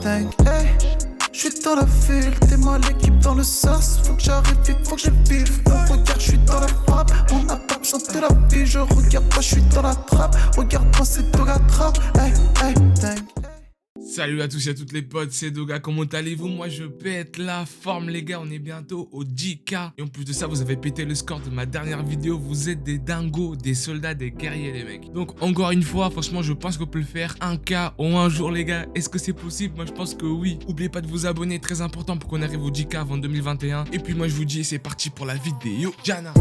dingue, hey. J'suis dans la ville, t'es moi l'équipe dans le sas. Faut que j'arrive vite, faut que je vive. Regarde, j'suis dans la frappe. On n'a pas besoin de la vie. Je regarde pas, j'suis dans la trappe. Regarde-moi, c'est de la trappe. Hey, hey, dingue. Salut à tous et à toutes les potes, c'est Doga, comment allez-vous? Moi je pète la forme les gars, on est bientôt au 10K. Et en plus de ça, vous avez pété le score de ma dernière vidéo, vous êtes des dingos, des soldats, des guerriers les mecs. Donc encore une fois, franchement je pense qu'on peut le faire 1K en un jour les gars. Est-ce que c'est possible? Moi je pense que oui. N'oubliez pas de vous abonner, très important pour qu'on arrive au 10K avant 2021. Et puis moi je vous dis, c'est parti pour la vidéo. Jana.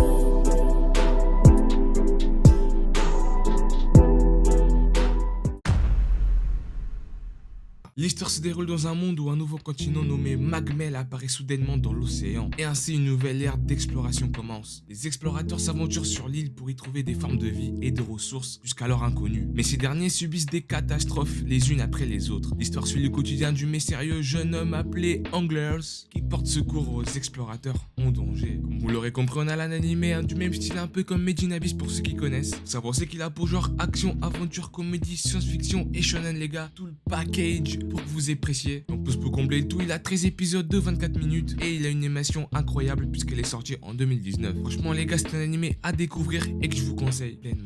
L'histoire se déroule dans un monde où un nouveau continent nommé Magmel apparaît soudainement dans l'océan. Et ainsi une nouvelle ère d'exploration commence. Les explorateurs s'aventurent sur l'île pour y trouver des formes de vie et de ressources jusqu'alors inconnues. Mais ces derniers subissent des catastrophes les unes après les autres. L'histoire suit le quotidien du mystérieux jeune homme appelé Anglers qui porte secours aux explorateurs en danger. Comme vous l'aurez compris, on a un animé du même style un peu comme Made in Abyss pour ceux qui connaissent. Ça pensez qu'il a pour genre action, aventure, comédie, science-fiction et shonen les gars. Tout le package pour que vous appréciez. En plus pour combler le tout, il a 13 épisodes de 24 minutes et il a une animation incroyable puisqu'elle est sortie en 2019. Franchement les gars, c'est un animé à découvrir et que je vous conseille pleinement.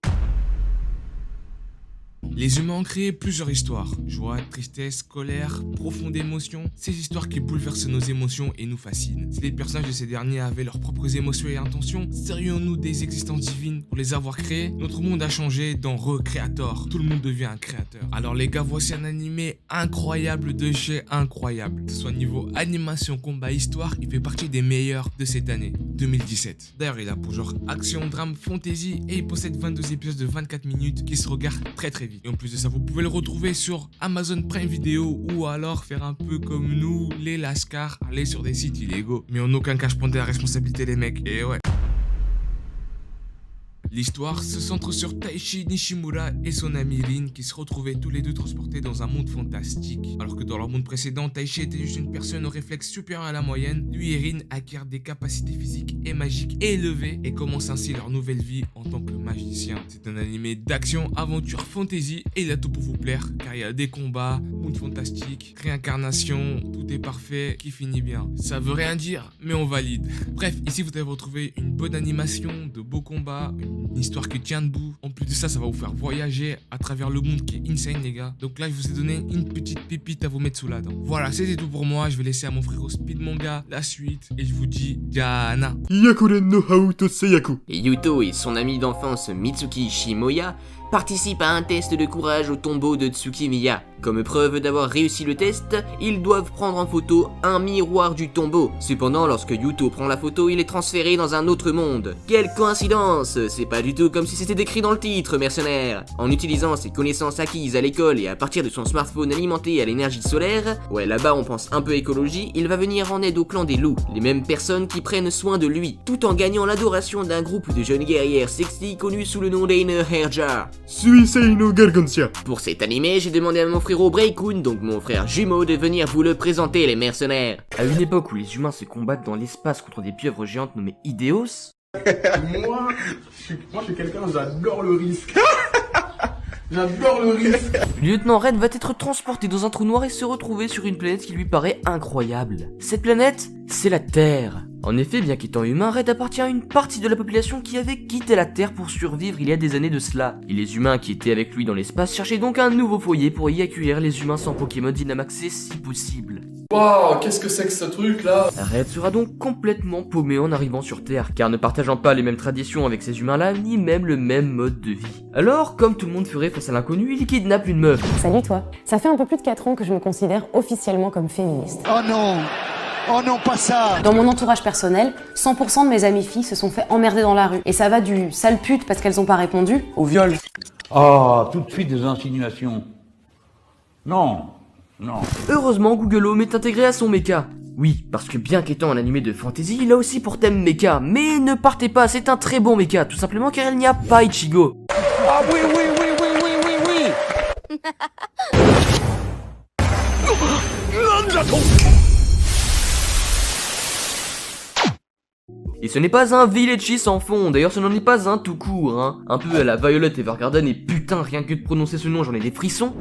Les humains ont créé plusieurs histoires. Joie, tristesse, colère, profonde émotion. Ces histoires qui bouleversent nos émotions et nous fascinent. Si les personnages de ces derniers avaient leurs propres émotions et intentions, serions-nous des existences divines pour les avoir créés? Notre monde a changé dans Recreator. Tout le monde devient un créateur. Alors les gars, voici un animé incroyable de chez incroyable. Que ce soit niveau animation, combat, histoire, il fait partie des meilleurs de cette année, 2017. D'ailleurs, il a pour genre action, drame, fantasy et il possède 22 épisodes de 24 minutes qui se regardent très vite. Et en plus de ça, vous pouvez le retrouver sur Amazon Prime Video ou alors faire un peu comme nous, les lascars, aller sur des sites illégaux. Mais en aucun cas je prendrai la responsabilité les mecs, et ouais. L'histoire se centre sur Taishi Nishimura et son ami Rin qui se retrouvaient tous les deux transportés dans un monde fantastique. Alors que dans leur monde précédent, Taishi était juste une personne aux réflexes supérieurs à la moyenne, lui et Rin acquièrent des capacités physiques et magiques élevées et commencent ainsi leur nouvelle vie en tant que magicien. C'est un animé d'action, aventure, fantasy et il a tout pour vous plaire car il y a des combats, monde fantastique, réincarnation, tout est parfait, qui finit bien. Ça veut rien dire, mais on valide. Bref, ici vous allez retrouver une bonne animation, de beaux combats, une histoire qui tient debout. En plus de ça, ça va vous faire voyager à travers le monde qui est insane les gars. Donc là, je vous ai donné une petite pépite à vous mettre sous la dent. Voilà, c'était tout pour moi. Je vais laisser à mon frère Speed Manga la suite et je vous dis Jana. Yakuren no Haoto Seiyaku. Yuto et son ami d'enfance Mitsuki Shimoya participent à un test de courage au tombeau de Tsukimiya. Comme preuve d'avoir réussi le test, ils doivent prendre en photo un miroir du tombeau. Cependant, lorsque Yuto prend la photo, il est transféré dans un autre monde. Quelle coïncidence! C'est pas du tout comme si c'était décrit dans le titre, mercenaire. En utilisant ses connaissances acquises à l'école et à partir de son smartphone alimenté à l'énergie solaire, ouais là-bas on pense un peu écologie, il va venir en aide au clan des loups, les mêmes personnes qui prennent soin de lui, tout en gagnant l'adoration d'un groupe de jeunes guerrières sexy connus sous le nom d'Eine Herja. Suisei no Gargantia. Pour cet animé, j'ai demandé à mon frérot Breikun, donc mon frère jumeau, de venir vous le présenter, les mercenaires. À une époque où les humains se combattent dans l'espace contre des pieuvres géantes nommées Ideos, Moi, je suis quelqu'un, j'adore le risque. J'adore le risque. le lieutenant Red va être transporté dans un trou noir et se retrouver sur une planète qui lui paraît incroyable. Cette planète, c'est la Terre. En effet, bien qu'étant humain, Red appartient à une partie de la population qui avait quitté la Terre pour survivre il y a des années de cela. Et les humains qui étaient avec lui dans l'espace cherchaient donc un nouveau foyer pour y accueillir les humains sans Pokémon Dynamaxé si possible. Waouh, qu'est-ce que c'est que ce truc là? Red sera donc complètement paumé en arrivant sur Terre, car ne partageant pas les mêmes traditions avec ces humains-là, ni même le même mode de vie. Alors, comme tout le monde ferait face à l'inconnu, il kidnappe une meuf. Salut toi. Ça fait un peu plus de 4 ans que je me considère officiellement comme féministe. Oh non! Oh non, pas ça! Dans mon entourage personnel, 100% de mes amies filles se sont fait emmerder dans la rue. Et ça va du sale pute parce qu'elles ont pas répondu, au viol. Oh, tout de suite des insinuations. Non, non. Heureusement, Google Home est intégré à son mecha. Oui, parce que bien qu'étant un animé de fantasy, il a aussi pour thème mecha. Mais ne partez pas, c'est un très bon mecha, tout simplement car il n'y a pas Ichigo. Ah oui, oui, oui, oui, oui, oui, oui! Et ce n'est pas un Village sans fond, d'ailleurs ce n'en est pas un tout court, hein. Un peu à la Violet Evergarden et putain, rien que de prononcer ce nom, j'en ai des frissons.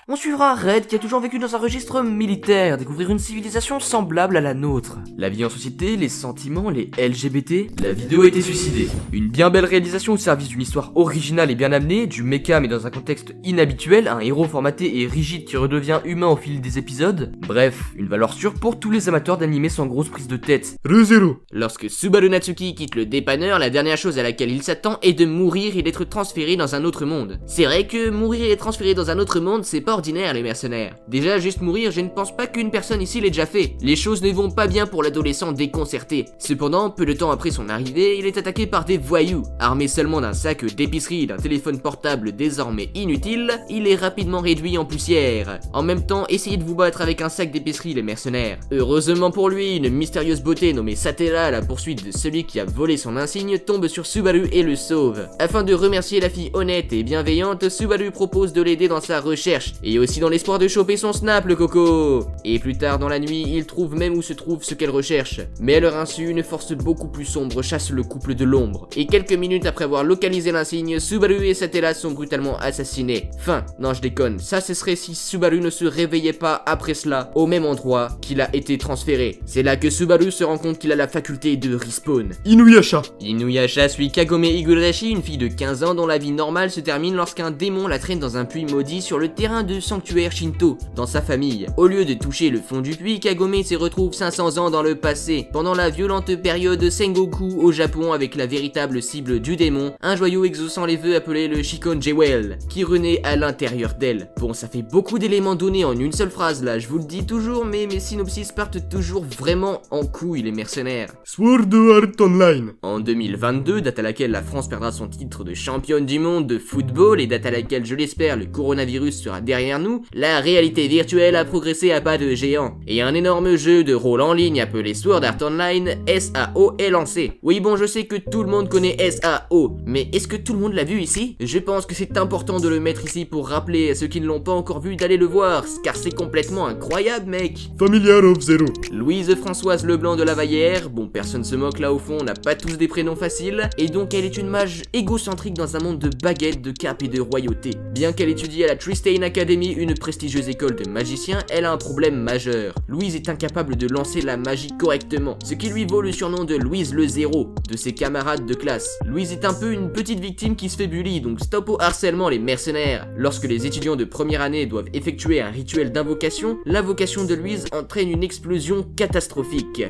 On suivra Red qui a toujours vécu dans un registre militaire, découvrir une civilisation semblable à la nôtre. La vie en société, les sentiments, les LGBT, la vidéo a été suicidée. Une bien belle réalisation au service d'une histoire originale et bien amenée, du mecha mais dans un contexte inhabituel, un héros formaté et rigide qui redevient humain au fil des épisodes. Bref, une valeur sûre pour tous les amateurs d'animés sans grosse prise de tête. ReZero. Lorsque Subaru Natsuki quitte le dépanneur, la dernière chose à laquelle il s'attend est de mourir et d'être transféré dans un autre monde. C'est vrai que mourir et être transféré dans un autre monde, c'est pas ordinaire les mercenaires. Déjà, juste mourir, je ne pense pas qu'une personne ici l'ait déjà fait. Les choses ne vont pas bien pour l'adolescent déconcerté. Cependant, peu de temps après son arrivée, il est attaqué par des voyous. Armé seulement d'un sac d'épicerie et d'un téléphone portable désormais inutile, il est rapidement réduit en poussière. En même temps, essayez de vous battre avec un sac d'épicerie les mercenaires. Heureusement pour lui, une mystérieuse beauté nommée Satella, à la poursuite de celui qui a volé son insigne, tombe sur Subaru et le sauve. Afin de remercier la fille honnête et bienveillante, Subaru propose de l'aider dans sa recherche, et aussi dans l'espoir de choper son snap le coco. Et plus tard dans la nuit, il trouve même où se trouve ce qu'elle recherche. Mais à leur insu, une force beaucoup plus sombre chasse le couple de l'ombre. Et quelques minutes après avoir localisé l'insigne, Subaru et Satella sont brutalement assassinés. Fin, non je déconne, ça ce serait si Subaru ne se réveillait pas après cela au même endroit qu'il a été transféré. C'est là que Subaru se rend compte qu'il a la faculté de respawn. Inuyasha. Inuyasha suit Kagome Higurashi, une fille de 15 ans dont la vie normale se termine lorsqu'un démon la traîne dans un puits maudit sur le terrain de sanctuaire Shinto, dans sa famille. Au lieu de toucher le fond du puits, Kagome se retrouve 500 ans dans le passé, pendant la violente période Sengoku au Japon, avec la véritable cible du démon, un joyau exaucant les vœux appelé le Shikon Jewel, qui renaît à l'intérieur d'elle. Bon, ça fait beaucoup d'éléments donnés en une seule phrase là, je vous le dis toujours, mais mes synopsis partent toujours vraiment en couille les mercenaires. Sword Art Online. En 2022, date à laquelle la France perdra son titre de championne du monde de football et date à laquelle, je l'espère, le coronavirus sera derrière nous, la réalité virtuelle a progressé à pas de géant. Et un énorme jeu de rôle en ligne appelé Sword Art Online, SAO, est lancé. Oui bon, je sais que tout le monde connaît SAO, mais est-ce que tout le monde l'a vu ici? Je pense que c'est important de le mettre ici pour rappeler à ceux qui ne l'ont pas encore vu d'aller le voir, car c'est complètement incroyable mec. Familiar of Zero. Louise Françoise Leblanc de la Vallière, bon personne se moque là au fond, on n'a pas tous des prénoms faciles, et donc elle est une mage égocentrique dans un monde de baguettes, de capes et de royauté. Bien qu'elle étudie à la Tristane Academy, une prestigieuse école de magiciens, elle a un problème majeur. Louise est incapable de lancer la magie correctement, ce qui lui vaut le surnom de Louise le Zéro, de ses camarades de classe. Louise est un peu une petite victime qui se fait bully, donc stop au harcèlement les mercenaires. Lorsque les étudiants de première année doivent effectuer un rituel d'invocation, l'invocation de Louise entraîne une explosion catastrophique.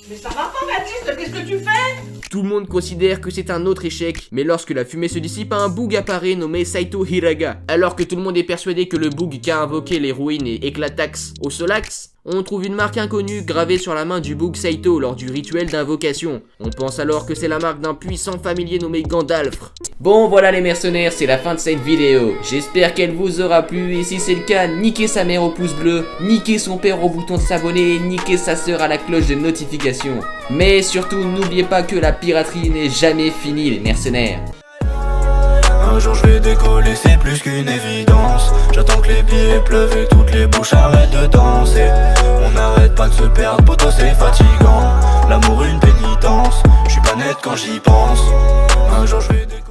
Mais ça va pas Baptiste, qu'est-ce que tu fais? Tout le monde considère que c'est un autre échec, mais lorsque la fumée se dissipe, un boug apparaît nommé Saito Hiraga. Alors que tout le monde est persuadé que le boug qu'a invoqué les ruines et éclatax au Solax, on trouve une marque inconnue gravée sur la main du boug Saito lors du rituel d'invocation. On pense alors que c'est la marque d'un puissant familier nommé Gandalf. Bon voilà les mercenaires, c'est la fin de cette vidéo. J'espère qu'elle vous aura plu et si c'est le cas, niquez sa mère au pouce bleu, niquez son père au bouton de s'abonner et niquez sa sœur à la cloche de notification. Mais surtout, n'oubliez pas que la piraterie n'est jamais finie les mercenaires. Un jour je vais décoller, c'est plus qu'une évidence. J'attends que les billets pleuvent et toutes les bouches arrêtent de danser. On n'arrête pas de se perdre, poto c'est fatigant. L'amour une pénitence, je suis pas net quand j'y pense. Un jour je vais décoller.